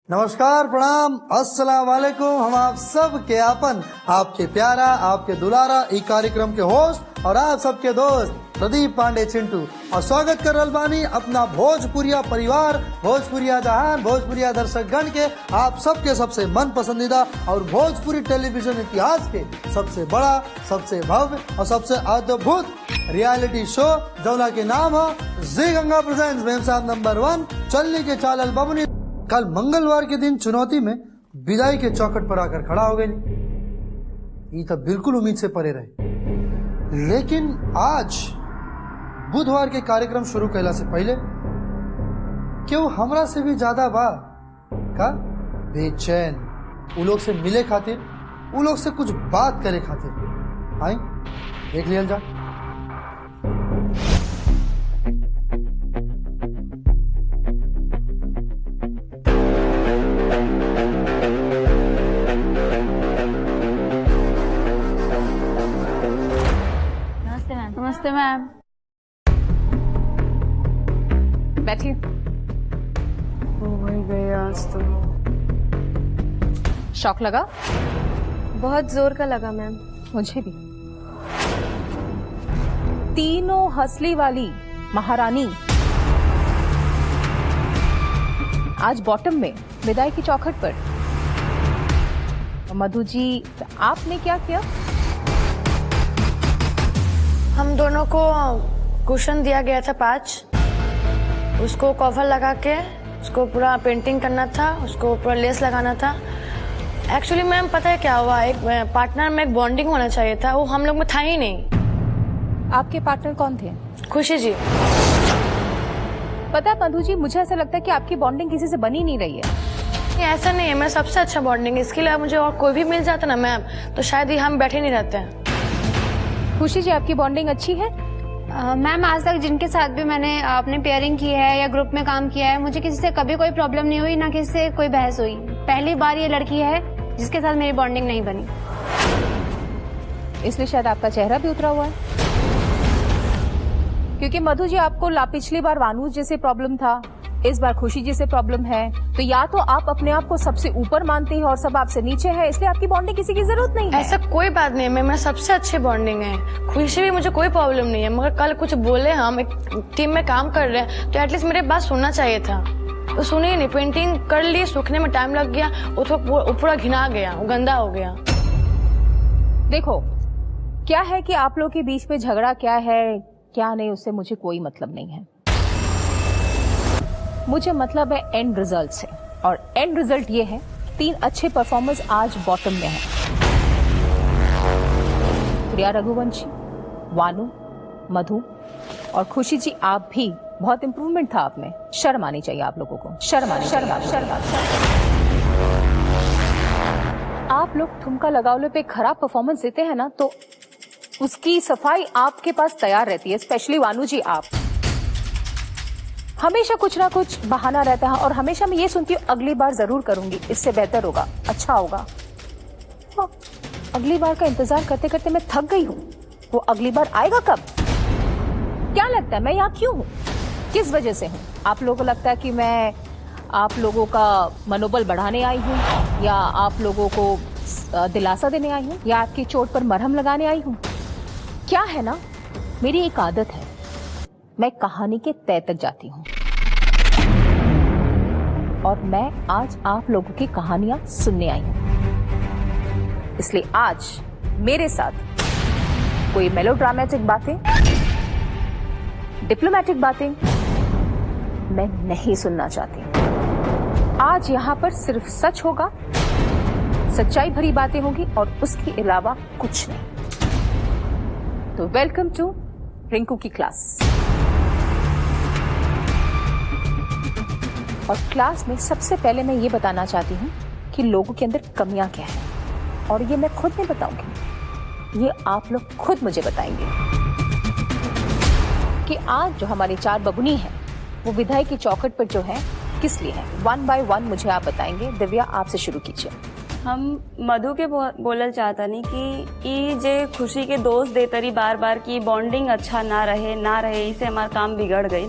नमस्कार, प्रणाम, अस्सलाम वालेकुम। हम आप सब के आपन, आपके प्यारा, आपके दुलारा ई कार्यक्रम के होस्ट और आप सबके दोस्त प्रदीप पांडे चिंटू, और स्वागत कर रहल बानी अपना भोजपुरिया परिवार, भोजपुरिया जहान, भोजपुरिया दर्शक गण के आप सबके सबसे मन पसंदीदा और भोजपुरी टेलीविजन इतिहास के सबसे बड़ा, सबसे भव्य और सबसे अद्भुत रियलिटी शो जौना के नाम है जी गंगा प्रेजेंट्स मेम साहब नंबर 1 चलनी के चालल बबनी। कल मंगलवार के दिन चुनौती में विदाई के चौखट पर आकर खड़ा हो गई। ये तो बिल्कुल उम्मीद से परे रहे, लेकिन आज बुधवार के कार्यक्रम शुरू कैला से पहले क्यों हमरा से भी ज्यादा बा का बेचैन उ लोग से मिले खातिर, उ लोग से कुछ बात करे खातिर। आई देख लिया जा। नमस्ते मैम। बैठिए। वही गए आज तो। शौक लगा? बहुत जोर का लगा मैम। मुझे भी। तीनों हंसली वाली महारानी आज बॉटम में विदाई की चौखट पर। मधु जी, आपने क्या किया? हम दोनों को कुशन दिया गया था 5, उसको कवर लगा के उसको पूरा पेंटिंग करना था, उसको पूरा लेस लगाना था। एक्चुअली मैम पता है क्या हुआ, एक पार्टनर में एक बॉन्डिंग होना चाहिए था, वो हम लोग में था ही नहीं। आपके पार्टनर कौन थे? खुशी जी। पता है मधु जी, मुझे ऐसा लगता है कि आपकी बॉन्डिंग किसी से बनी नहीं रही है। ऐसा नहीं है, मैं सबसे अच्छा बॉन्डिंग है। इसके लिए मुझे और कोई भी मिल जाता ना मैम, तो शायद ही हम बैठे नहीं रहते हैं। खुशी जी, आपकी बॉन्डिंग अच्छी है? मैम, आज तक जिनके साथ भी मैंने अपने पेयरिंग की है या ग्रुप में काम किया है, मुझे किसी से कभी कोई प्रॉब्लम नहीं हुई, ना किसी से कोई बहस हुई। पहली बार ये लड़की है जिसके साथ मेरी बॉन्डिंग नहीं बनी। इसलिए शायद आपका चेहरा भी उतरा हुआ है, क्योंकि मधु जी आपको पिछली बार वानूस जी से प्रॉब्लम था, इस बार खुशी जी से प्रॉब्लम है। तो या तो आप अपने आप को सबसे ऊपर मानती हैं और सब आपसे नीचे है, इसलिए आपकी बॉन्डिंग किसी की जरूरत नहीं है। ऐसा कोई बात नहीं है, मैं सबसे अच्छी बॉन्डिंग है। खुशी भी मुझे कोई प्रॉब्लम नहीं है, मगर कल कुछ बोले, हम एक टीम में काम कर रहे हैं तो एटलीस्ट मेरे बात सुनना चाहिए था। तो सुनी ही नहीं, पेंटिंग कर ली, सूखने में टाइम लग गया, वो तो पूरा घिना गया, वो गंदा हो गया। देखो क्या है कि आप लोग के बीच में झगड़ा क्या है क्या नहीं, उससे मुझे कोई मतलब नहीं है। मुझे मतलब है एंड रिजल्ट से, और एंड रिजल्ट ये है 3 अच्छे परफॉर्मर्स आज बॉटम में हैं। प्रिया रघुवंशी, वानू, मधु और खुशी जी, आप भी बहुत इंप्रूवमेंट था आप में। शर्म आनी चाहिए आप लोगों को, शर्म। आप लोग ठुमका लगावले पे खराब परफॉर्मेंस देते हैं ना, तो उसकी सफाई आपके पास तैयार रहती है। स्पेशली वानू जी, आप हमेशा कुछ ना कुछ बहाना रहता है, और हमेशा मैं ये सुनती हूँ अगली बार जरूर करूंगी, इससे बेहतर होगा, अच्छा होगा। अगली बार का इंतजार करते करते मैं थक गई हूँ। वो अगली बार आएगा कब? क्या लगता है मैं यहाँ क्यों हूँ, किस वजह से हूँ? आप लोगों को लगता है कि मैं आप लोगों का मनोबल बढ़ाने आई हूँ, या आप लोगों को दिलासा देने आई हूँ, या आपकी चोट पर मरहम लगाने आई हूँ? क्या है ना, मेरी एक आदत है, मैं कहानी के तह तक जाती हूँ, और मैं आज आप लोगों की कहानियां सुनने आई हूं। इसलिए आज मेरे साथ कोई मेलोड्रामेटिक बातें, डिप्लोमेटिक बातें मैं नहीं सुनना चाहती। आज यहाँ पर सिर्फ सच होगा, सच्चाई भरी बातें होगी, और उसके अलावा कुछ नहीं। तो वेलकम टू रिंकू की क्लास। और क्लास में सबसे पहले मैं ये बताना चाहती हूँ कि लोगों के अंदर कमियां क्या हैं, और ये मैं खुद नहीं बताऊंगी, ये आप लोग खुद मुझे बताएंगे कि आज जो हमारी 4 बबुनी है वो विदाई की चौखट पर जो है किस लिए है। 1 बाय 1 मुझे आप बताएंगे। दिव्या, आपसे शुरू कीजिए। हम मधु के बोलल चाहता नहीं कि ई जे खुशी के दोस्त देतरी बार बार की बॉन्डिंग अच्छा ना रहे इसे हमार काम बिगड़ गई।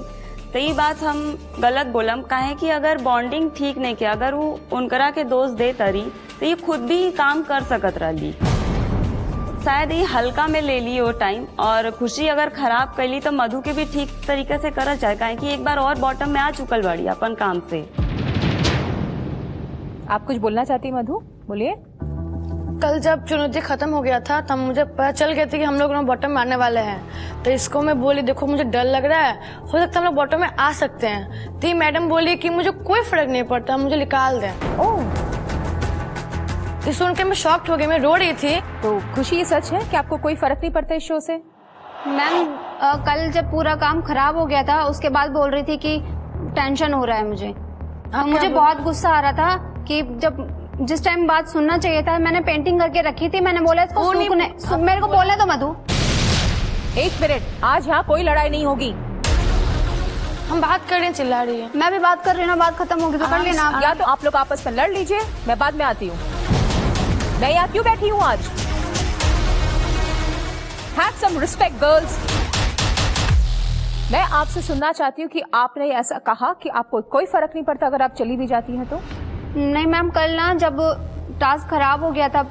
तो ये बात हम गलत बोलम काहे कि अगर बॉन्डिंग ठीक नहीं किया, अगर वो उनकरा के दोस्त दे तरी तो ये खुद भी काम कर सकत रही। शायद ये हल्का में ले ली वो टाइम, और खुशी अगर खराब कैली तो मधु के भी ठीक तरीके से करल जाए, काहे कि एक बार और बॉटम में आ चुकल बाड़ी अपन काम से। आप कुछ बोलना चाहती हैं मधु, बोलिए। कल जब चुनौती खत्म हो गया था तब मुझे पता चल गया था कि हम लोग बॉटम में आने वाले हैं, तो इसको मैं बोली देखो मुझे डर लग रहा है, हो सकता है हम लोग बॉटम में आ सकते हैं। तो मैडम बोली कि मुझे कोई फर्क नहीं पड़ता, मुझे निकाल दें। ओह, ये सुन के मैं शॉक्ड हो गई, मैं रो रही थी। तो खुशी ये सच है कि आपको कोई फर्क नहीं पड़ता इस शो से? मैम कल जब पूरा काम खराब हो गया था उसके बाद बोल रही थी कि टेंशन हो रहा है मुझे। मुझे बहुत गुस्सा आ रहा था कि जब जिस टाइम बात सुनना चाहिए था मैंने पेंटिंग करके रखी थी, मैंने बोला इसको मेरे को बोलने दो मधु। एक मिनट, आज यहाँ कोई लड़ाई नहीं होगी। हम बात कर रहे हैं, चिल्ला रही है। मैं भी बात कर रही हूँ, बात खत्म होगी तो कर लेना। या तो आप लोग आपस में लड़ लीजिए, मैं बाद में आती हूँ। मैं यहाँ क्यों बैठी हूँ आज? Have some respect, girls. मैं आपसे सुनना चाहती हूँ कि आपने ऐसा कहा कि आपको कोई फर्क नहीं पड़ता अगर आप चली भी जाती हैं तो? नहीं मैम, कल ना जब टास्क खराब हो गया था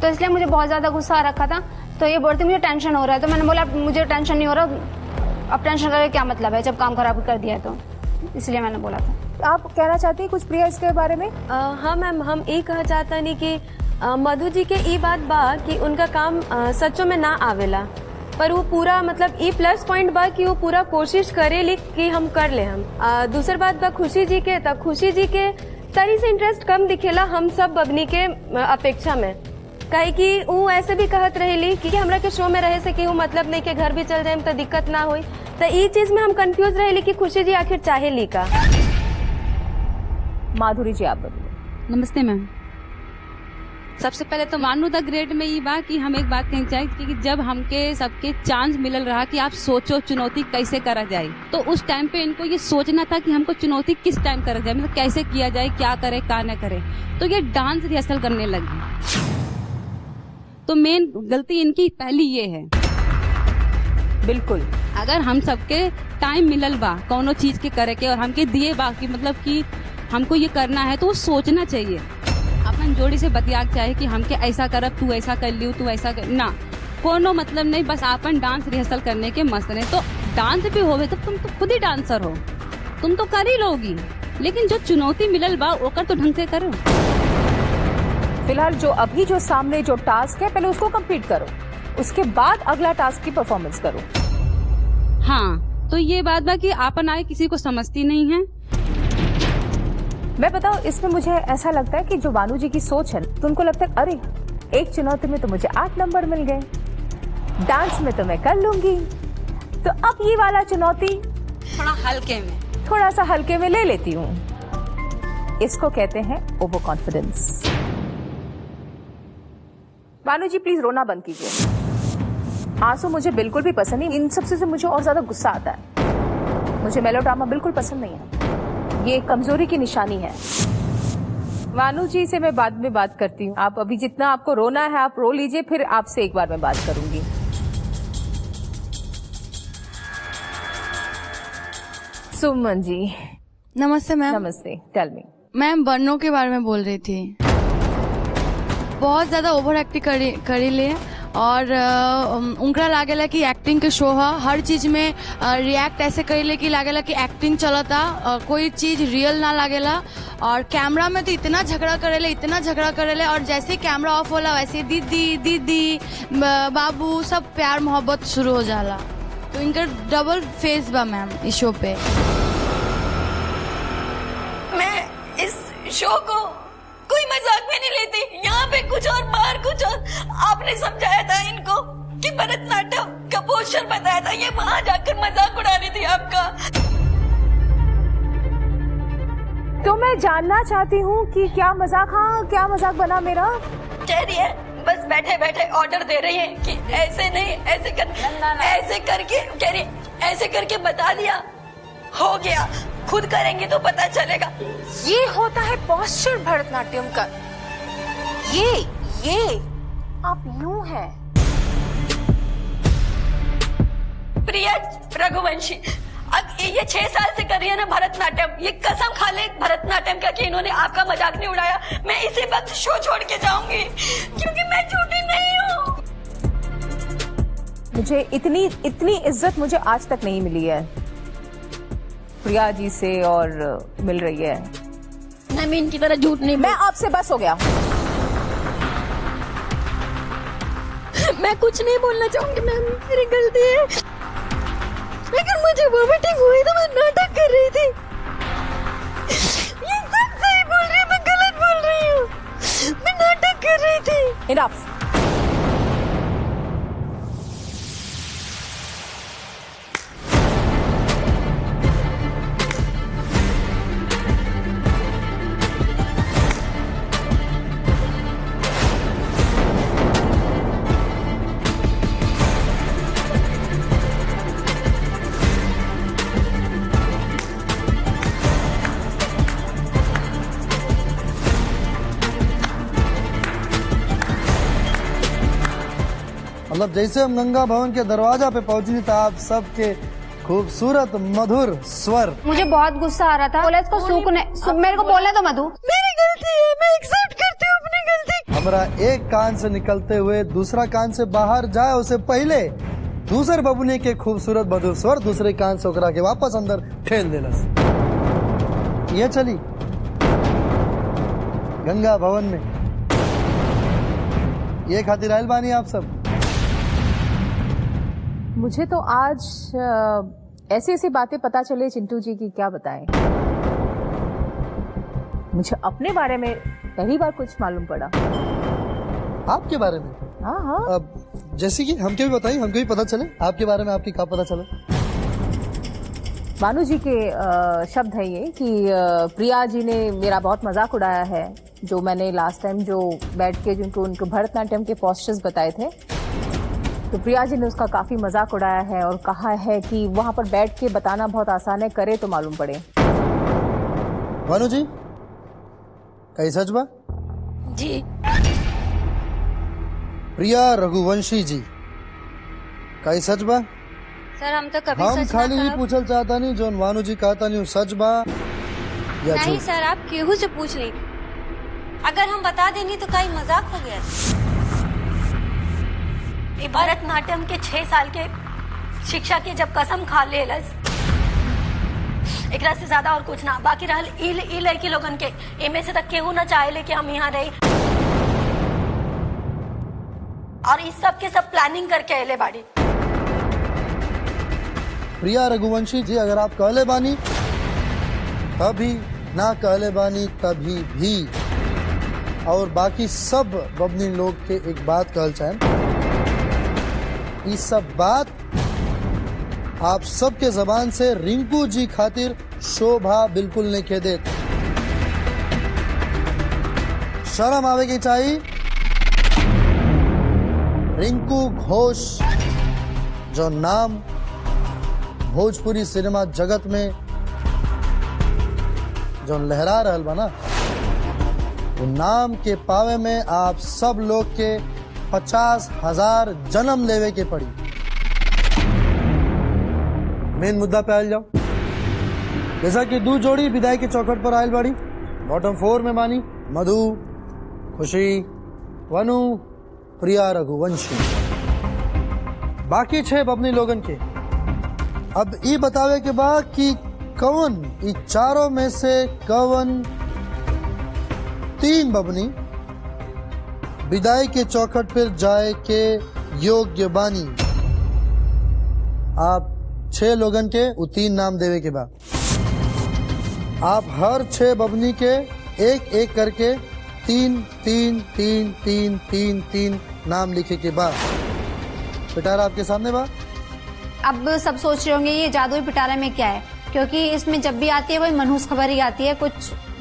तो इसलिए मुझे बहुत ज्यादा गुस्सा आ रखा था, तो ये बोलती मुझे टेंशन हो रहा है, तो मैंने बोला मुझे टेंशन नहीं हो रहा, अब टेंशन करके क्या मतलब है जब काम खराब कर दिया, तो इसलिए मैंने बोला था। आप कहना चाहती हैं कुछ प्रिया इसके बारे में? हाँ मैम, हम ये कहा चाहता नहीं कि मधु जी के ये बात बा कि उनका काम सच्चों में ना आवेला, पर वो पूरा मतलब ये प्लस पॉइंट बा कि वो पूरा कोशिश करेली कि हम कर ले। हम दूसरी बात बा खुशी जी के, तब खुशी जी के तरी से इंटरेस्ट कम दिखेला हम सब बबनी के अपेक्षा में, काहे कि वो ऐसे भी कहत रहेली कि हमरा के शो में रहे से कि वो मतलब नहीं के घर भी चल जाए तो दिक्कत ना होई, तो ये चीज में हम कंफ्यूज रहेली कि खुशी जी आखिर चाहे ली का। माधुरी जी आप बताइए। नमस्ते मैम। सबसे पहले तो मानू द ग्रेड में ये बात कि हम एक बात कहना चाहिए कि जब हमके सबके चांस मिलल रहा कि आप सोचो चुनौती कैसे करा जाए, तो उस टाइम पे इनको ये सोचना था कि हमको चुनौती किस टाइम करा जाए, मतलब कैसे किया जाए, क्या करे क्या न करे, तो ये डांस रिहर्सल करने लगी। तो मेन गलती इनकी पहली ये है। बिल्कुल, अगर हम सबके टाइम मिलल बा कौनो चीज के करे के और हमके दिए बा कि मतलब कि हमको ये करना है, तो वो सोचना चाहिए, अपन जोड़ी से बतिया चाहे कि हमके ऐसा करब, तू ऐसा कर लियो, तू ऐसा कर ना, कोनो मतलब नहीं, बस अपन डांस रिहर्सल करने के मस्त रहे। तो डांस भी होवे तो तुम तो खुद ही डांसर हो, तुम तो कर ही लोगी, लेकिन जो चुनौती मिलल बा ओकर तो ढंग से करो। फिलहाल जो अभी जो सामने जो टास्क है पहले उसको कंप्लीट करो, उसके बाद अगला टास्क की परफॉर्मेंस करो। हाँ, तो ये बात बा कि आपन आए किसी को समझती नहीं है। मैं बताऊं, इसमें मुझे ऐसा लगता है कि जो बानू जी की सोच है, तो उनको लगता है अरे एक चुनौती में तो मुझे 8 नंबर मिल गए, डांस में तो मैं कर लूंगी, तो अब ये वाला चुनौती थोड़ा सा हल्के में ले लेती हूँ। इसको कहते हैं over confidence. Banu ji please रोना बंद कीजिए, आंसू मुझे बिल्कुल भी पसंद नहीं, इन सबसे से मुझे और ज्यादा गुस्सा आता है, मुझे मेलोड्रामा बिल्कुल पसंद नहीं है, ये कमजोरी की निशानी है। बानू जी से मैं बाद में बात करती हूँ, आप अभी जितना आपको रोना है आप रो लीजिए, फिर आपसे एक बार मैं बात करूंगी। सुमन जी नमस्ते मैम। नमस्ते, टेल मी। मैम वर्णों के बारे में बोल रही थी, बहुत ज्यादा ओवर एक्टिंग करी ले, और उनका लागेला कि एक्टिंग के शो है, हर चीज में रिएक्ट ऐसे करेले कि लागेला कि एक्टिंग चलता, कोई चीज रियल ना लागेला, और कैमरा में तो इतना झगड़ा करेले, और जैसे ही कैमरा ऑफ होला वैसे दीदी दीदी बाबू सब प्यार मोहब्बत शुरू हो जाला, तो इनका डबल फेस बा मैम इस शो पे। मैं इस शो को कोई मजाक में नहीं लेती, यहाँ पे कुछ और बाहर कुछ और। आपने समझाया था इनको कि भरतनाट्यम का पोस्टर बताया था, ये वहाँ जाकर मजाक उड़ा रही थी आपका। तो मैं जानना चाहती हूँ कि क्या मजाक, हाँ क्या मजाक बना मेरा? कह रही है बस बैठे बैठे ऑर्डर दे रही है कि ऐसे नहीं ऐसे ऐसे करके, कह रही ऐसे करके बता दिया, हो गया, खुद करेंगे तो पता चलेगा। ये होता है पोस्चर भरतनाट्यम का, ये आप यूं है। प्रिया रघुवंशी, अब ये 6 साल से कर रही है ना भरतनाट्यम, ये कसम खा ले भरतनाट्यम का कि इन्होंने आपका मजाक नहीं उड़ाया, मैं इसी वक्त शो छोड़ के जाऊंगी क्योंकि मैं झूठी नहीं हूँ। मुझे इतनी इज्जत मुझे आज तक नहीं मिली है प्रिया जी से, और मिल रही है। मैं इनकी तरह झूठ नहीं, मैं आपसे बस हो गया। मैं कुछ नहीं बोलना चाहूंगी मैम, मेरी गलती है, लेकिन मुझे वोमिटिंग हुई तो मैं नाटक कर रही थी। ये सब सही बोल रही है, मैं गलत बोल रही हूँ, मैं नाटक कर रही थी। इनफ। मतलब जैसे हम गंगा भवन के दरवाजा पे पहुंची तो आप सबके खूबसूरत मधुर स्वर। मुझे बहुत गुस्सा आ रहा था, बोला इसको सूखने, मेरे को बोलने दो मधु। मेरी गलती है, मैं एक्सेप्ट करती हूँ अपनी गलती। हमारा एक कान से निकलते हुए दूसरा कान से बाहर जाए उससे पहले दूसरे बबुनी के खूबसूरत मधुर स्वर दूसरे कान से उकरा के वापस अंदर ठेल देलस। ये चली गंगा भवन में, ये खातिर आयल बानी आप सब। मुझे तो आज ऐसी ऐसी बातें पता चले चिंटू जी की, क्या बताएं। मुझे अपने बारे में पहली बार कुछ मालूम पड़ा। आपके बारे में? हाँ हाँ। अब जैसे कि हमके भी बताइए, हमको भी पता चले आपके बारे में, आपकी क्या पता चले। भानु जी के शब्द है ये कि प्रिया जी ने मेरा बहुत मजाक उड़ाया है, जो मैंने लास्ट टाइम जो बैठ के जिनको उनको भरतनाट्यम के पोस्चर्स बताए थे, तो प्रिया जी ने उसका काफी मजाक उड़ाया है और कहा है कि वहां पर बैठ के बताना बहुत आसान है, करे तो मालूम पड़े। भानु जी कई सच बा? जी प्रिया रघुवंशी जी कई सच बा? सर हम तो कभी हम सच खाली ना ही कहब। पूछल चाहता नहीं जो भानु जी कहता नहीं सच बा या नहीं झूठ? सर, आप केहू से पूछ ली, अगर हम बता देनी तो कहीं मजाक हो गया। ये भरतनाट्यम के 6 साल के शिक्षा की जब कसम खा लेलस, एकरा से ज्यादा और कुछ ना। बाकी रहल ई लड़की लोगन के, एमे से तक केहू ना चाहे कि हम यहाँ रही, और इस सब के सब प्लानिंग करके अले बाड़ी। प्रिया रघुवंशी जी अगर आप कहले बानी तभी, ना कहले बानी तभी भी, और बाकी सब बबनी लोग के एक बात कहल चाहें, ये सब बात आप सबके जबान से रिंकू जी खातिर शोभा बिल्कुल नहीं खे देत। शर्म आवे की चाहिए। रिंकू घोष जो नाम भोजपुरी सिनेमा जगत में जो लहरा रहल बा ना, वो नाम के पावे में आप सब लोग के 50,000 जन्म लेवे के पड़ी। मेन मुद्दा पे आयल जाओ। जैसा कि दो जोड़ी विदाई के चौखट पर आयल बाड़ी, बॉटम 4 में मानी मधु, खुशी, वनु, प्रिया रघुवंशी। बाकी 6 बबनी लोगन के अब ये बतावे के बाद कि कौन इ चारों में से कौन 3 बबनी विदाई के चौखट पर जाए के योग्य बानी। आप 6 लोगन के वो 3 नाम देवे के बाद आप हर 6 बबनी के एक एक करके 3 3 3 3 3 3 नाम लिखे के बाद पिटारा आपके सामने बा। अब सब सोच रहे होंगे ये जादुई पिटारा में क्या है, क्योंकि इसमें जब भी आती है कोई मनहूस खबर ही आती है, कुछ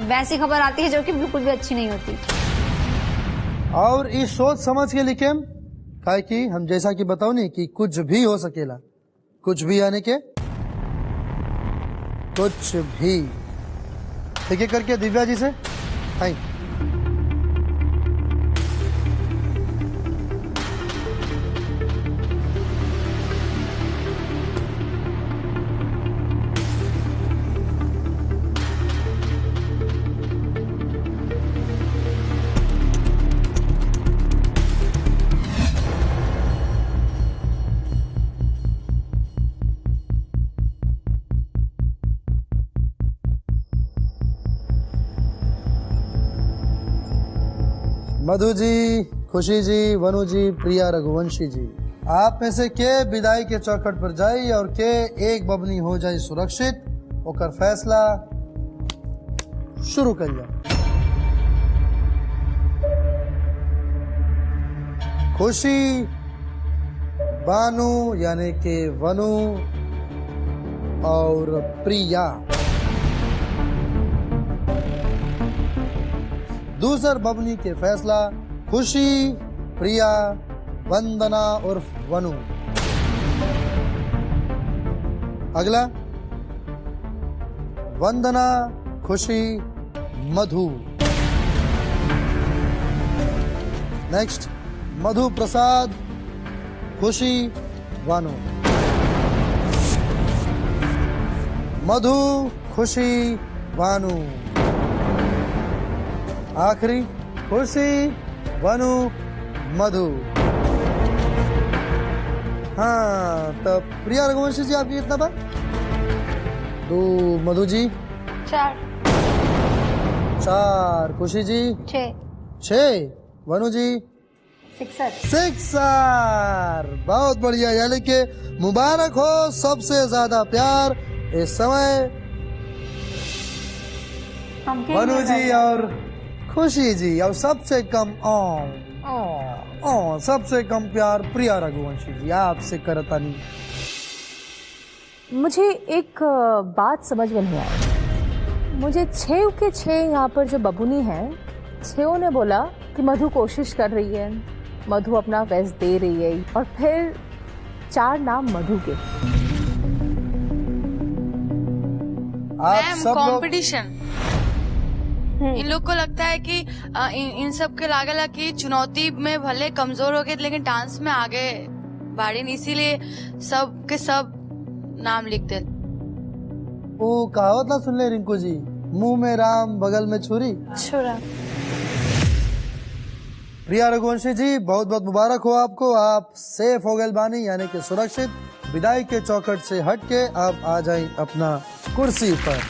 वैसी खबर आती है जो कि बिल्कुल भी अच्छी नहीं होती। और इस सोच समझ के लिखे काहे कि हम जैसा कि बताओ नहीं कि कुछ भी हो सकेला, कुछ भी आने के कुछ भी। ठीक है करके दिव्या जी से आई। मधु जी, खुशी जी, वनु जी, प्रिया रघुवंशी जी, आप में से के विदाई के चौखट पर जाई और के एक बबनी हो जाए सुरक्षित, ओकर फैसला शुरू कर जाए। खुशी, बानू यानी कि वनु और प्रिया। दूसर बबनी के फैसला खुशी, प्रिया, वंदना उर्फ वनु। अगला वंदना, खुशी, मधु। नेक्स्ट मधु प्रसाद, खुशी, वनु। मधु, खुशी, वनु। आखिरी खुशी, वनु, मधु। हाँ, तो प्रिया रघुवंशी जी आपकी कितना बार? 2। मधु जी 4। खुशी जी 6। वनु जी 6। बहुत बढ़िया, यानी कि मुबारक हो, सबसे ज्यादा प्यार इस समय वनु जी और खुशी जी, और सबसे कम सबसे कम प्यार प्रिया रघुवंशी जी आपसे करता नहीं। मुझे एक बात समझ में नहीं आई। मुझे 6 के 6 यहाँ पर जो बबुनी है, 6 ने बोला कि मधु कोशिश कर रही है, मधु अपना बेस्ट दे रही है, और फिर 4 नाम मधु के। आप सब लोग कंपटीशन इन लोग को लगता है कि इन सब के लागेला कि चुनौती में भले कमजोर हो गए लेकिन डांस में आगे बढ़े, इसीलिए सब के सब नाम लिख दे। वो कहावत ना सुन ले रिंकू जी, मुंह में राम बगल में छुरी। छुरा। प्रिया रघुवंशी जी, बहुत बहुत मुबारक हो आपको, आप सेफ हो गए बानी, यानी कि सुरक्षित। विदाई के चौखट से हट के आप आ जाए अपना कुर्सी पर।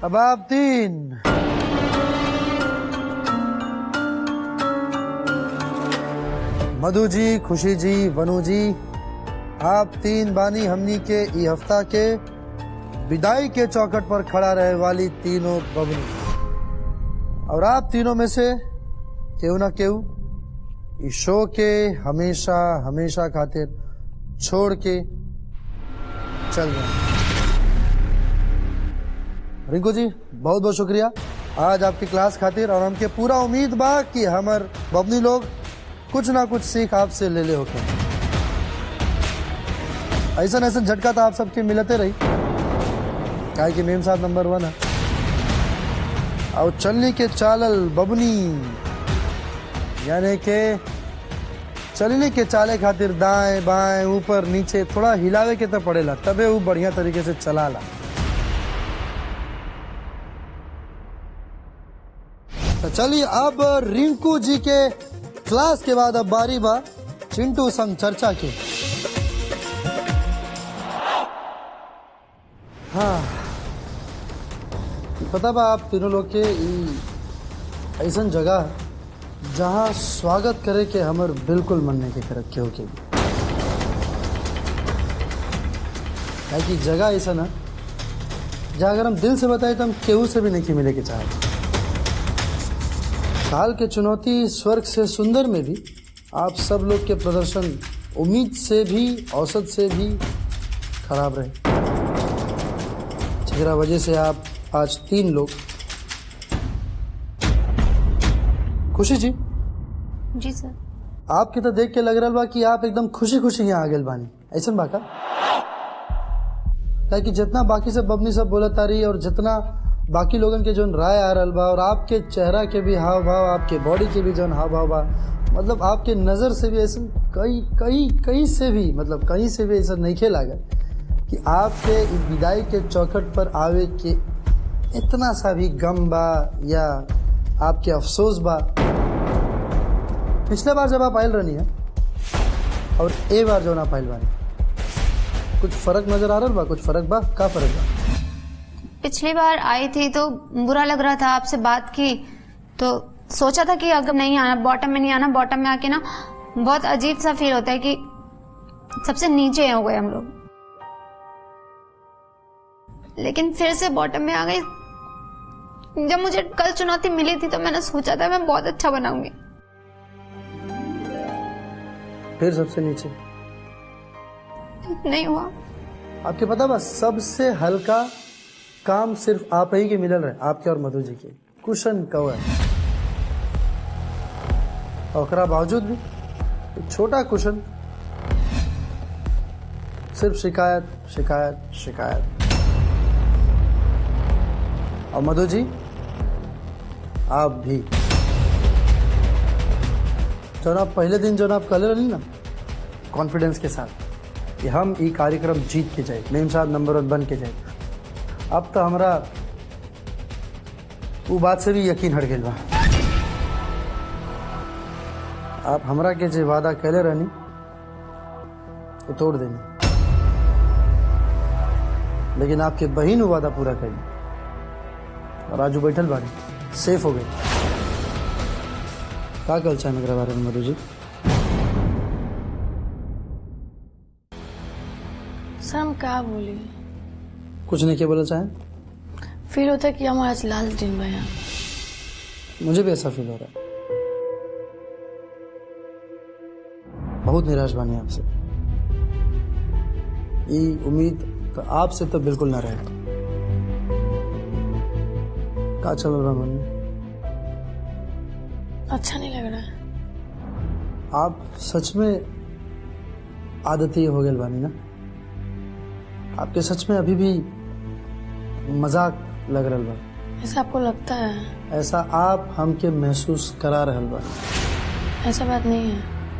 अब आप 3। मधु जी, खुशी जी, वनु जी, आप 3 बानी हमनी के ई हफ्ता के विदाई के चौखट पर खड़ा रहे वाली तीनों बबनी, और आप तीनों में से केहू ना केहू इस शो के हमेशा हमेशा खातिर छोड़ के चल गए। रिंकू जी, बहुत बहुत शुक्रिया आज आपकी क्लास खातिर, और हमके पूरा उम्मीद बा कि हमर बबनी लोग कुछ ना कुछ सीख आपसे ले ले होके। ऐसा झटका तो आप सबके मिलते रही, काहे कि मेम साहब नंबर 1 है। और चलने के चालल बबनी, यानी के चलने के चाले खातिर दाएं बाएं ऊपर नीचे थोड़ा हिलावे के तो पड़ेला, तबे वो बढ़िया तरीके से चलाला। तो चलिए अब रिंकू जी के क्लास के बाद अब बारी बा चिंटू संग चर्चा की। हाँ, पता बा आप तीनों लोग के ऐसा जगह जहाँ स्वागत करे के हमर बिल्कुल मन नहीं के रखे हो के, कि जगह ऐसा ना जहाँ अगर हम दिल से बताए तो हम केहू से भी नहीं मिले के चाहते। साल के चुनौती स्वर्ग से सुंदर में भी आप सब लोग के प्रदर्शन उम्मीद से भी औसत से भी खराब रहे, जेकरा वजह से आप आज 3 लोग। खुशी जी सर, आपके तो देख के लग रहा बा कि आप एकदम खुशी खुशी यहाँ आ गए बानी, ऐसा बा का? ताकि जितना बाकी सब बबनी सब बोलत आ रही और जितना बाकी लोगन के जो राय आ रहा बा, और आपके चेहरा के भी हाव भाव, आपके बॉडी के भी जो हाव भाव बा, मतलब आपके नजर से भी ऐसा कहीं से भी, मतलब कहीं से भी ऐसा नहीं खेला गया कि आपके विदाई के चौखट पर आवे के इतना सा भी गम बा या आपके अफसोस बा। पिछले बार जब आप आयल रहनी है और ए बार जो ना पाइल बानी, कुछ फर्क नजर आ रहा बा? कुछ फर्क बा? का फर्क बा? पिछली बार आई थी तो बुरा लग रहा था, आपसे बात की तो सोचा था कि अगर नहीं आना, बॉटम में नहीं आना, बॉटम में आके ना बहुत अजीब सा फील होता है कि सबसे नीचे हो गए हम लोग। लेकिन फिर से बॉटम में आ गई। जब मुझे कल चुनौती मिली थी तो मैंने सोचा था मैं बहुत अच्छा बनाऊंगी, फिर सबसे नीचे नहीं हुआ। आपके पता बस सबसे हल्का काम सिर्फ आप ही के मिलल रहे, आपके और मधु जी के कुशन कवर। और बावजूद भी एक छोटा कुशन, सिर्फ शिकायत शिकायत शिकायत। और मधु जी आप भी जो आप पहले दिन जो आप कल रही ना कॉन्फिडेंस के साथ कि हम ये कार्यक्रम जीत के जाए, मेम साहब नंबर 1 बन के जाए, अब तो हमारा वो बात से भी यकीन हट गया बा। आप हमरा के जो वादा कैले रहनी वो तोड़ देनी, लेकिन आपके बहन वादा पूरा करी और राजू बैठल बाड़ी सेफ हो गई। का कल चाहे मेरे बारे में मधु जी? सर हम क्या बोले, कुछ नहीं क्या बोला चाहे? फील होता है कि हमारा आज लास्ट दिन भैया। मुझे भी ऐसा फील हो रहा है, बहुत निराश बानी आपसे। ये उम्मीद तो आपसे तो बिल्कुल ना रहे। क्या चल रहा मन में? अच्छा नहीं लग रहा है। आप सच में आदती हो गए बानी ना? आपके सच में अभी भी मजाक लग रहा बा? ऐसा आपको लगता है? ऐसा आप हमके महसूस करा रहल बा। ऐसा बात नहीं है।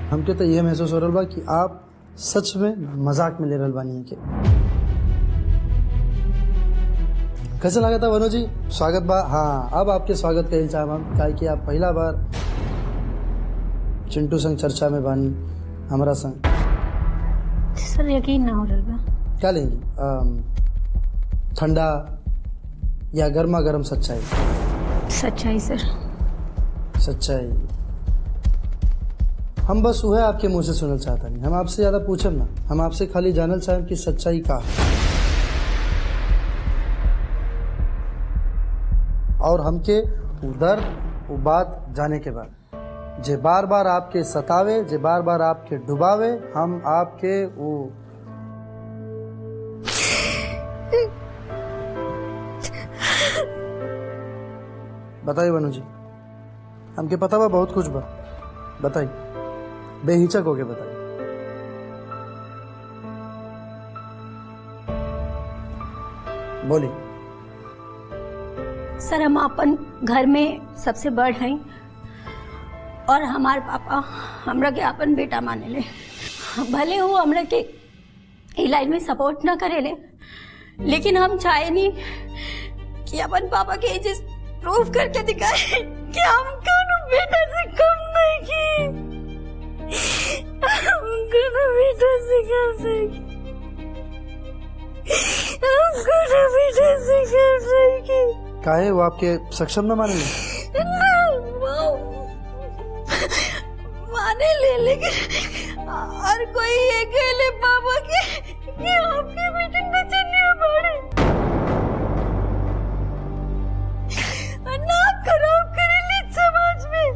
हमके तो यह महसूस हो रहा बा कि आप सच में मजाक में ले रहल बानी के। कैसे लगा था वनु जी? स्वागत बा। हाँ, अब आपके स्वागत कहिल चाहब हम, काहे कि आप पहला बार चिंटू संग चर्चा में बानी हमारा संग। सर यकीन ना हो रहा बा। क्या लेंगी, ठंडा या गर्मा गर्म सच्चाई? सच्चाई सर। सच्चाई हम बस वह आपके मुंह से सुनना चाहता नहीं, हम आपसे ज्यादा पूछब ना, हम आपसे खाली जानल चाहें कि सच्चाई का है। और हमके उधर वो बात जाने के बाद जे बार बार आपके सतावे, जे बार बार आपके डुबावे, हम आपके वो बताइए वनु जी, हमके पता बा बहुत कुछ बा, बताइए, बेहिचक होके बताइए। बोली। सर हम अपन घर में सबसे बड़ हैं और हमारे पापा हमरा के अपन बेटा माने ले। भले वो हमरा के ई लाइन में सपोर्ट ना करे ले, लेकिन हम चाहे नहीं कि अपन पापा के इज्जत प्रूव करके दिखाए कि हम कोनो बेटा से कम नहीं की। हम कोनो बेटा से कम नहीं की। हम कोनो बेटा से कम नहीं की। काहे वो आपके सक्षम न माने? माने ले, लेकिन हर कोई ये कहले पापा के कि आपके बेटे नचनिया बाड़े ना खराब करेली समाज में।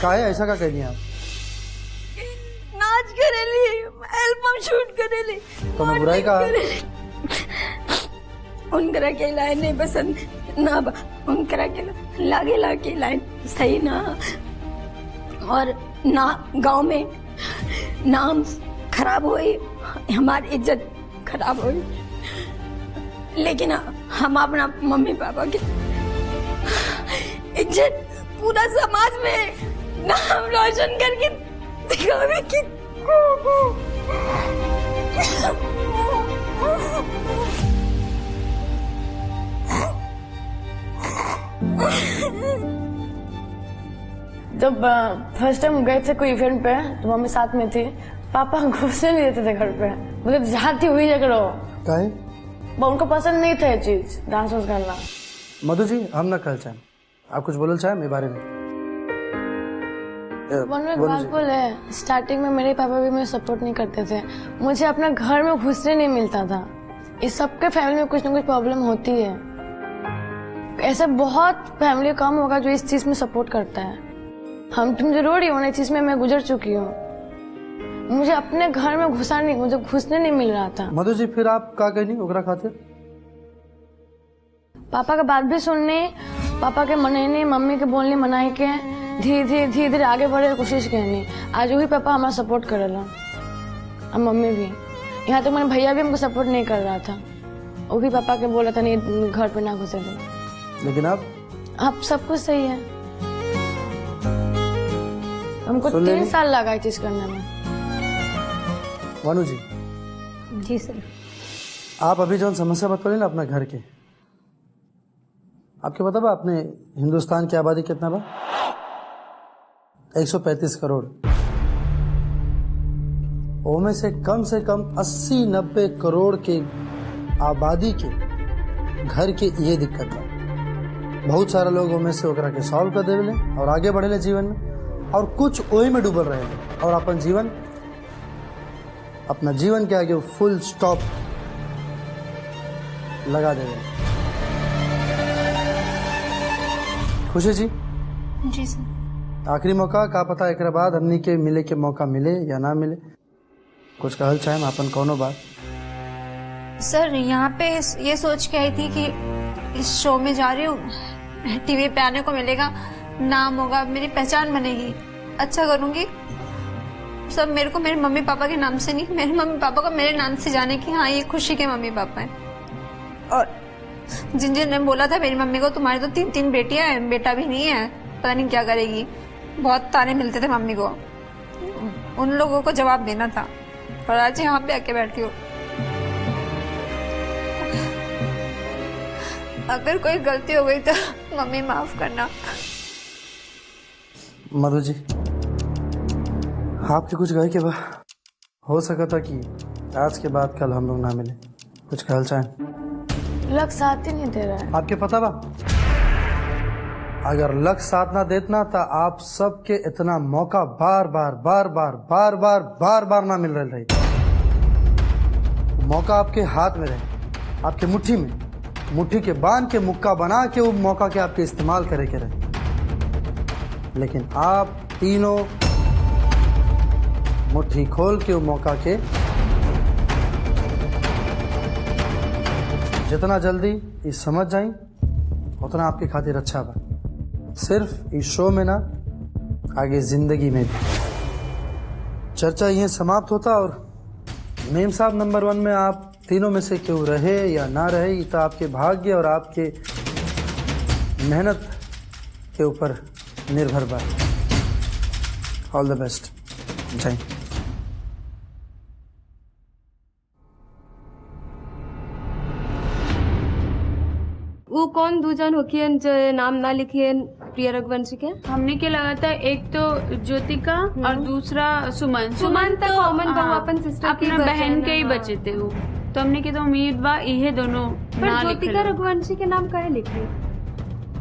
काहे ऐसा का कह दिया आप? नाच करेली, एल्बम शूट करेली, तो मैं बुराई कहा? उनकरा के लाइन नहीं पसंद ना, उनकरा के लागे लागे लाइन सही ना, और ना गांव में नाम खराब हुई, हमारी इज्जत खराब हुई। लेकिन हम अपना मम्मी पापा की इज्जत पूरा समाज में नाम रोशन करके दिखावे की जब फर्स्ट टाइम गए थे कोई इवेंट पे तो मम्मी साथ में थी, पापा घुसने नहीं देते थे घर पे, मतलब जाती हुई जगह रहो। काहे? उनको पसंद नहीं था ये चीज डांस वांस करना। मधु जी हम ना कल चाहें, आप कुछ बोलना चाहें मेरे बारे में? एक बात बोले, स्टार्टिंग में मेरे पापा भी मुझे सपोर्ट नहीं करते थे, मुझे अपना घर में घुसने नहीं मिलता था। इस सबके फैमिली में कुछ ना कुछ प्रॉब्लम होती है, ऐसे बहुत फैमिली कम होगा जो इस चीज में सपोर्ट करता है। तुम जरूर ही होने चीज में मैं गुजर चुकी हूँ, मुझे अपने घर में मुझे घुसने नहीं मिल रहा था। मधु जी फिर आप क्या कहनी ओकरा खातिर? पापा का बात भी सुनने, पापा के मनाने, मम्मी के बोलने मनाए के धीरे धीरे आगे बढ़े की कोशिश करनी। आज वही पापा हमारा सपोर्ट करेला और मम्मी भी। यहाँ तक मेरे भैया भी हमको सपोर्ट नहीं कर रहा था, वो भी पापा के बोला था नहीं घर पे ना घुसे। लेकिन अब सब कुछ सही है। हमको 3 साल लगा ये चीज करने में। वानू जी जी सर। आप अभी जो समस्या बतौले ना अपना घर के, आपके पता बा अपने हिंदुस्तान की आबादी कितना बा? 135 करोड़। ओमे से कम 80-90 करोड़ के आबादी के घर के ये दिक्कत बा। बहुत सारा लोग ओमे से ओकरा के सॉल्व कर देवेले और आगे बढ़ेले जीवन में, और कुछ वही में डूबल रहे और अपना जीवन के आगे फुल स्टॉप लगा देवे। खुशी जी जी सर। आखिरी मौका का पता एक बाद हमनी के मिले के मौका मिले या ना मिले, कुछ कहल चाहे अपन कौनो बात? सर यहाँ पे ये सोच के आई थी कि इस शो में जा रही हूँ, टीवी पे आने को मिलेगा, नाम होगा, मेरी पहचान बनेगी, अच्छा करूंगी। सब मेरे को मेरे मम्मी पापा के नाम से नहीं, मेरे मम्मी पापा को मेरे नाम से जाने की, हाँ ये खुशी के मम्मी पापा हैं। और जिन ने बोला था मेरी मम्मी को तुम्हारी तो 3 बेटियां हैं, बेटा भी नहीं है, पता नहीं क्या करेगी, बहुत ताने मिलते थे मम्मी को, उन लोगों को जवाब देना था। और आज यहाँ पे आके बैठी हूँ। अगर कोई गलती हो गई तो मम्मी माफ करना। मधु जी आपके कुछ गए के बाद हो सका था कि आज के बाद कल हम लोग ना मिले, कुछ कहल चाहें? लक साथ ही नहीं दे रहा है। आपके पता बा अगर लक साथ ना देतना तो आप सबके इतना मौका बार बार ना मिल रही। मौका आपके हाथ में रहे, आपके मुट्ठी में, मुट्ठी के बांध के मुक्का बना के वो मौका के आपके इस्तेमाल करे के रहे। लेकिन आप तीनों मुट्ठी खोल के वो मौका के जितना जल्दी ये समझ जाए उतना आपके खातिर अच्छा बा। सिर्फ इस शो में ना, आगे जिंदगी में भी। चर्चा यहीं समाप्त होता और मेम साहब नंबर 1 में आप तीनों में से क्यों रहे या ना रहे, ये तो आपके भाग्य और आपके मेहनत के ऊपर निर्भर बा। All the best. जय। वो कौन दूजन होकियन जो नाम ना लिखियन प्रिया रघुवंशी के? हमने क्या लगा था, एक तो ज्योतिका और दूसरा सुमन। सुमन तो कॉमन अपन सिस्टर अपना बहन के ही बचे थे वो, तो हमने क्या तो उम्मीद बा ये दोनों। पर ज्योतिका रघुवंशी के नाम कहे लिखे?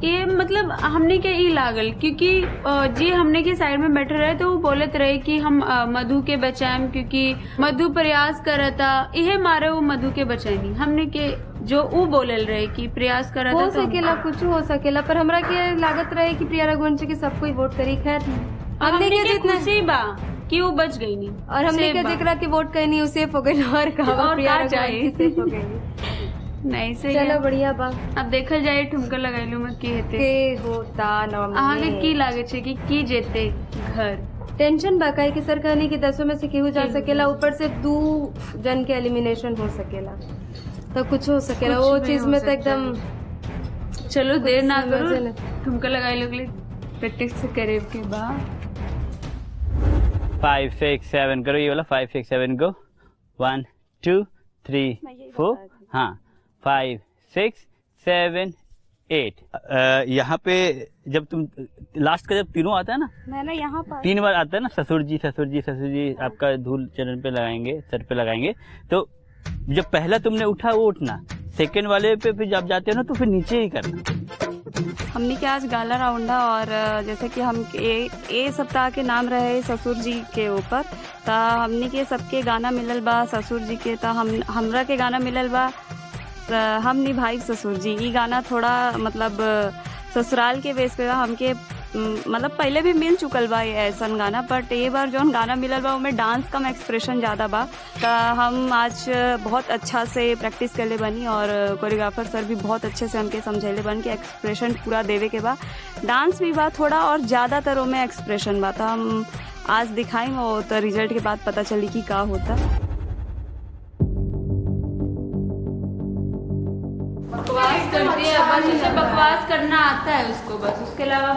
ये मतलब हमने के ई लागल क्योंकि जी हमने के साइड में बैठे रहे तो वो बोलत रहे कि हम मधु के बचाएं, क्योंकि मधु प्रयास करता, यहे मारे वो मधु के बचाएंगे। हमने के जो वो बोलल रहे कि प्रयास करता हो सकेला, कुछ हो सकेला, पर हमरा के लागत रहे कि प्रिया रघुवंशी के सब कोई वोट करी। खैर हमने के खुशी बा कि वो बच गई नहीं, और हमने के जेकरा के वोट कही नहीं सेफ हो गई, और कहा प्रिया रघुवंशी सेफ हो गई। नहीं सही चलो बढ़िया बा। अब देखल जाए ठुमका लगाइलू में के होता आगे की लागे छे कि की जेते घर टेंशन बाकाई की सर कहनी कि 10 में से केहू जा सकेला, ऊपर से 2 जन के एलिमिनेशन हो सकेला, तो कुछ हो सकेला। वो चीज में तो एकदम चलो देर ना करो, ठुमका लगाइलू के लिए प्रैक्टिस करे के बाद 5 6 7 करो, ये वाला 5 6 7 गो 1 2 3 4 हाँ 5 6 7 8। यहाँ पे जब तुम लास्ट का जब तीनों आता है ना, मैंने यहाँ पर 3 बार आता है ना, ससुर जी आपका धूल चरण पे लगाएंगे, सर पे लगाएंगे, तो जब पहला तुमने उठा वो उठना, सेकंड वाले पे फिर जब जाते हो ना तो फिर नीचे ही करना। हमने के आज गाला राउंड और जैसे कि हम ए सप्ताह के नाम रहे ससुर जी के ऊपर, तो हमने के सबके गाना मिलल बा ससुर जी के, तो हमरा के गाना मिलल बा हम निभाई ससुर जी। ये गाना थोड़ा मतलब ससुराल के बेस पे हमके मतलब पहले भी मिल चुकल बा ऐसा गाना, बट ये बार जो गाना मिलल बा उनमें डांस कम एक्सप्रेशन ज़्यादा बा। तो हम आज बहुत अच्छा से प्रैक्टिस कर ले बनी और कोरियोग्राफर सर भी बहुत अच्छे से हमके समझैले बन कि एक्सप्रेशन पूरा देवे के बा, डांस भी बा थोड़ा और ज़्यादातर में एक्सप्रेशन बा। तो हम आज दिखाई और तो रिजल्ट के बाद पता चली कि का होता। बकवास करती है, बस उसे बकवास करना आता है उसको, बस उसके अलावा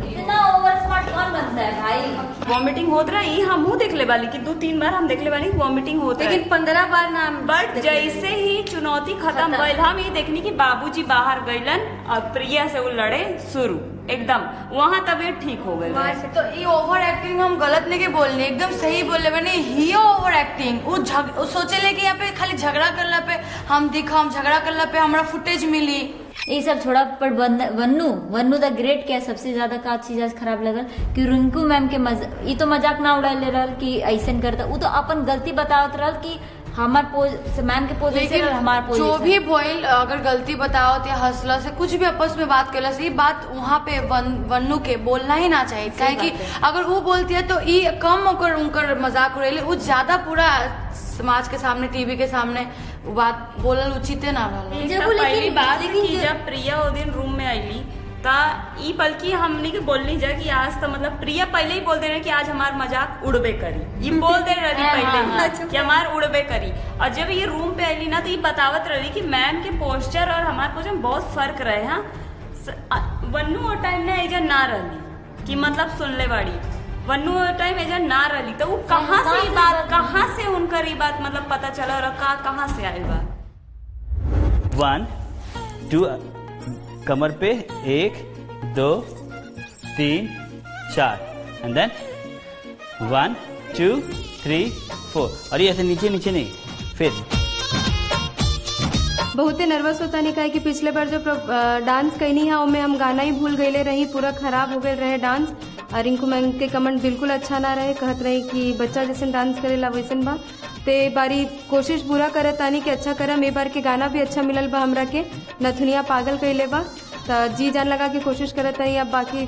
इतना ओवर स्मार्ट कौन बनता है भाई। वॉमिटिंग होत रही हम मुँह देख ले वाली कि 2-3 बार हम देख ले वाली वॉमिटिंग होता है, लेकिन 15 बार ना। बट जैसे ही चुनौती खत्म भइल हम ये देखनी कि बाबूजी बाहर गइलन और प्रिया से वो लड़े शुरू एकदम, वहाँ तबियत ठीक हो गई। तो ये ओवर एक्टिंग हम गलत नहीं के बोलने, एकदम सही बोलने बने ही ओवर एक्टिंग। वो सोचे ले कि यहाँ पे खाली झगड़ा करला पे हम झगड़ा करला पे हमारा फुटेज मिली। ये सब छोड़ा, पर वन्नू द ग्रेट क्या सबसे ज्यादा का चीज आज खराब लगल कि रिंकू मैम के ये तो मजाक ना उड़ा ले रहल कि ऐसा करता, वो तो अपन गलती बतावत रहल कि हमार मैम के पोजीशन और हमार पोजीशन जो भी बोल अगर गलती बताओ या हंसला से कुछ भी आपस में बात करला से, ये बात वहाँ पे वन्नू के बोलना ही ना चाहिए। काहे कि अगर वो बोलती है तो ये कम होकर उनकर मजाक उड़ेले, वो ज्यादा पूरा समाज के सामने टीवी के सामने वो बात बोलल उचित ना रहल। पहली बात कि जब प्रिया वो दिन रूम में आईली ता ई बल्कि हमने के बोलनी जा कि आज तो मतलब प्रिया पहले ही बोल दे रहे कि आज हमार मजाक उड़बे करी, ये बोल दे रही पहले ही कि हमार उड़बे करी। और जब ये रूम पे आईली ना तो ये बतावत रही कि मैम के पोस्चर और हमारे पोस्चर में बहुत फर्क रहे। हाँ, वन्नू वो टाइम में एजा ना रही कि मतलब सुनले बाड़ी, वन्नू वो टाइम एजा ना रही, तो वो कहाँ से ये बात, कहाँ से उनका ये बात मतलब पता चला और कहाँ से आई बात। 1 2 कमर पे 1 2 3 4 एंड देन 1 2 3 4 और ये ऐसे नीचे नीचे नहीं, फिर बहुते नर्वस होता नहीं काहे कि पिछले बार जो डांस कैनी है उसमें हम गाना ही भूल गए रही, पूरा खराब हो गए रहे डांस। और रिंकू मैम के कमेंट बिल्कुल अच्छा ना रहे, कहत रहे कि बच्चा जैसे डांस करेला वैसन बा। ते बारी कोशिश पूरा करे तानी कि अच्छा करम, ए बार के गाना भी अच्छा मिलल बा हमरा के, नथुनिया पागल कैले बा। तो जी जान लगा के कोशिश करत है, अब बाकी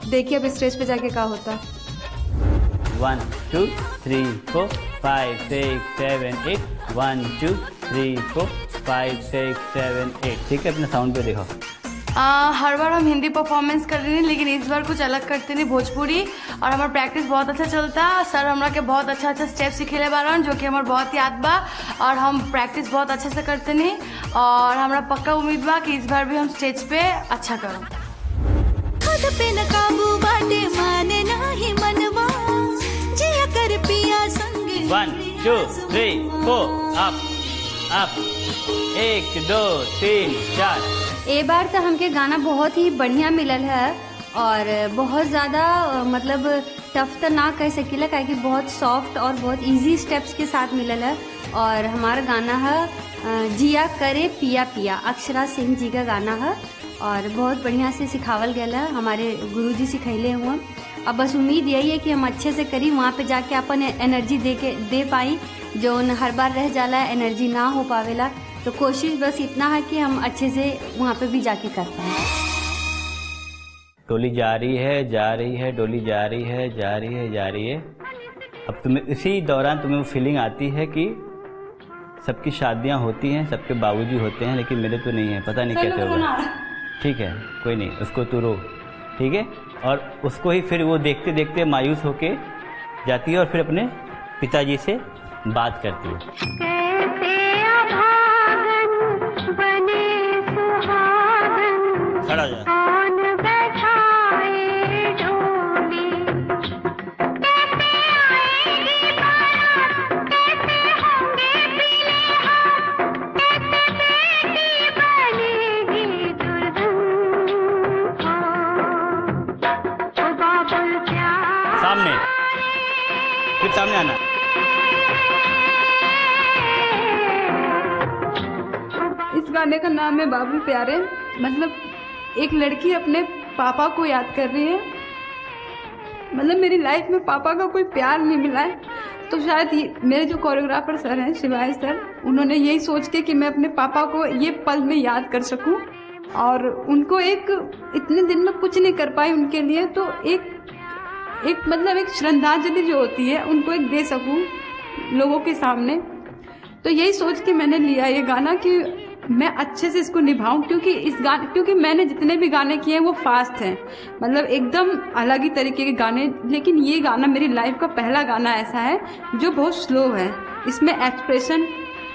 देखिए अब स्टेज पे जाके का होता। 1 2 3 4 5 6 7 8 1 2 3 4 5 6 7 8 ठीक है, अपने साउंड पे देखो। हर बार हम हिंदी परफॉर्मेंस कर रहे हैं, लेकिन इस बार कुछ अलग करते नहीं, भोजपुरी। और हमारा प्रैक्टिस बहुत अच्छा चलता, सर हमरा के बहुत अच्छा स्टेप सिखेले बारन जो कि हमारे बहुत याद बा, और हम प्रैक्टिस बहुत अच्छे से करते नहीं। और हमरा पक्का उम्मीद बा कि इस बार भी हम स्टेज पे अच्छा करो। खुद पे न काबू बाटे माने नाही मनवा जिया कर पिया संग 1 2 3 4 अप 1 2 3 4। ए बार तो हमके गाना बहुत ही बढ़िया मिलल है और बहुत ज़्यादा मतलब टफ तो ना कह सकीला काहे कि बहुत सॉफ्ट और बहुत इजी स्टेप्स के साथ मिलल है। और हमारा गाना है जिया करे पिया पिया, अक्षरा सिंह जी का गाना है और बहुत बढ़िया से सिखावल गया है, हमारे गुरुजी सिखैले हुए। अब बस उम्मीद यही है कि हम अच्छे से करी, वहाँ पे जाके अपन एनर्जी दे पाई, जो हर बार रह जाला एनर्जी ना हो पावेला। तो कोशिश बस इतना है कि हम अच्छे से वहाँ पे भी जाके कर पाए। डोली जा रही है जा रही है, डोली जा रही है जा रही है जा रही है। अब तुम्हें इसी दौरान तुम्हें वो फीलिंग आती है कि सबकी शादियां होती हैं, सबके बाबूजी होते हैं, लेकिन मेरे तो नहीं है, पता नहीं कैसे होगा। ठीक है, कोई नहीं, उसको तू रो, ठीक है। और उसको ही फिर वो देखते देखते मायूस होके जाती है और फिर अपने पिताजी से बात करती है। खड़ा जा। सामने, फिर सामने आना। इस गाने का नाम है बाबू प्यारे। मतलब एक लड़की अपने पापा को याद कर रही है। मतलब मेरी लाइफ में पापा का कोई प्यार नहीं मिला है, तो शायद मेरे जो कोरियोग्राफर सर हैं शिवाय सर, उन्होंने यही सोच के कि मैं अपने पापा को ये पल में याद कर सकूं और उनको एक इतने दिन में कुछ नहीं कर पाई उनके लिए, तो एक मतलब एक श्रद्धांजलि जो होती है उनको एक दे सकूं लोगों के सामने। तो यही सोच के मैंने लिया ये गाना कि मैं अच्छे से इसको निभाऊं, क्योंकि मैंने जितने भी गाने किए हैं वो फास्ट हैं, मतलब एकदम अलग ही तरीके के गाने। लेकिन ये गाना मेरी लाइफ का पहला गाना ऐसा है जो बहुत स्लो है। इसमें एक्सप्रेशन,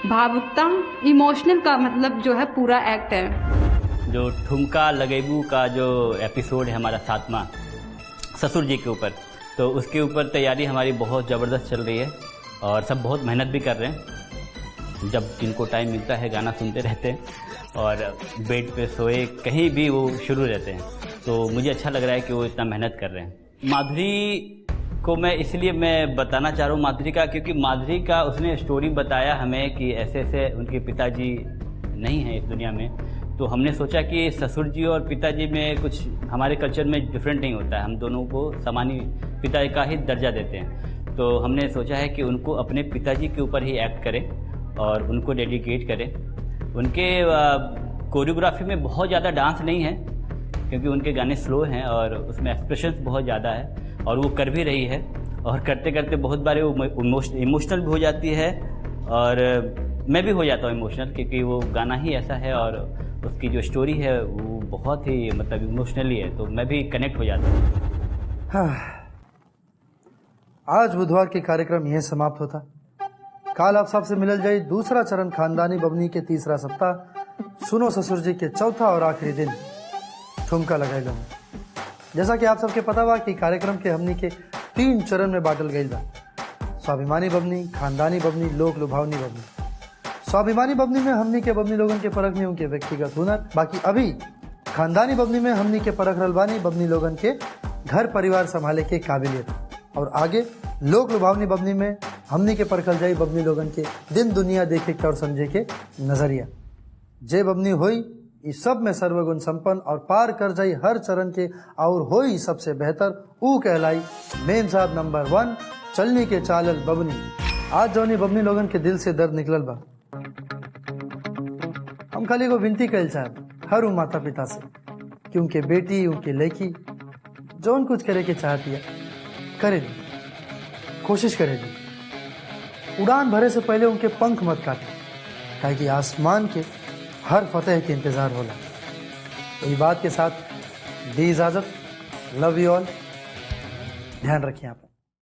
भावुकता, इमोशनल का मतलब जो है पूरा एक्ट है। जो ठुमका लगेबू का जो एपिसोड है हमारा 7वां ससुर जी के ऊपर, तो उसके ऊपर तैयारी हमारी बहुत ज़बरदस्त चल रही है और सब बहुत मेहनत भी कर रहे हैं। जब जिनको टाइम मिलता है गाना सुनते रहते हैं और बेड पे सोए कहीं भी वो शुरू रहते हैं, तो मुझे अच्छा लग रहा है कि वो इतना मेहनत कर रहे हैं। माधुरी को मैं इसलिए मैं बताना चाह रहा हूँ माधुरी का, क्योंकि माधुरी का उसने स्टोरी बताया हमें कि ऐसे ऐसे उनके पिताजी नहीं हैं इस दुनिया में, तो हमने सोचा कि ससुर जी और पिताजी में कुछ हमारे कल्चर में डिफरेंट नहीं होता है, हम दोनों को समान पिता का ही दर्जा देते हैं। तो हमने सोचा है कि उनको अपने पिताजी के ऊपर ही एक्ट करें और उनको डेडिकेट करें। उनके कोरियोग्राफी में बहुत ज़्यादा डांस नहीं है, क्योंकि उनके गाने स्लो हैं और उसमें एक्सप्रेशंस बहुत ज़्यादा है और वो कर भी रही है, और करते करते बहुत बार वो इमोशनल भी हो जाती है और मैं भी हो जाता हूँ इमोशनल, क्योंकि वो गाना ही ऐसा है और उसकी जो स्टोरी है वो बहुत ही मतलब इमोशनली है, तो मैं भी कनेक्ट हो जाता हूँ। हाँ। आज बुधवार के कार्यक्रम यह समाप्त होता। काल आप सबसे मिलल जाई दूसरा चरण खानदानी बबनी के तीसरा सप्ताह सुनो ससुर जी के चौथा और आखिरी दिन ठुमका लगाई। जैसा कि आप सबके पता बा कि कार्यक्रम के हमनी के 3 चरण में बांटल गई बा। स्वाभिमानी बबनी, खानदानी बबनी, लोक लुभावनी बबनी। स्वाभिमानी बबनी में हमनी के बबनी लोगन के परख में उनके व्यक्तिगत हुनर, बाकी अभी खानदानी बबनी में हमनी के परख रलबानी बबनी लोगन के घर परिवार संभाले के काबिलियत, और आगे लोक लुभावनी बबनी में हमनी के परखल जाई बबनी लोगन के दिन दुनिया देखे के और समझे के नजरिया। जे बबनी होई इस सब में सर्वगुण संपन्न और पार कर जाई हर चरण के और होई सबसे बेहतर, ऊ कहलाई मेम साहब नंबर 1 चलनी के चालल बबनी। आज जौनी बबनी लोगन के दिल से दर्द निकलल बा, हम खाली को विनती कल साहब हर माता पिता से कि उनके बेटी उनके लड़की जौन कुछ करे के चाहती है करे, कोशिश करेगी। उड़ान भरे से पहले उनके पंख मत काटे, काहे कि आसमान के हर फतेह के इंतजार होला। तो ये बात के साथ दी इजाजत। Love you all. ध्यान रखिए आप।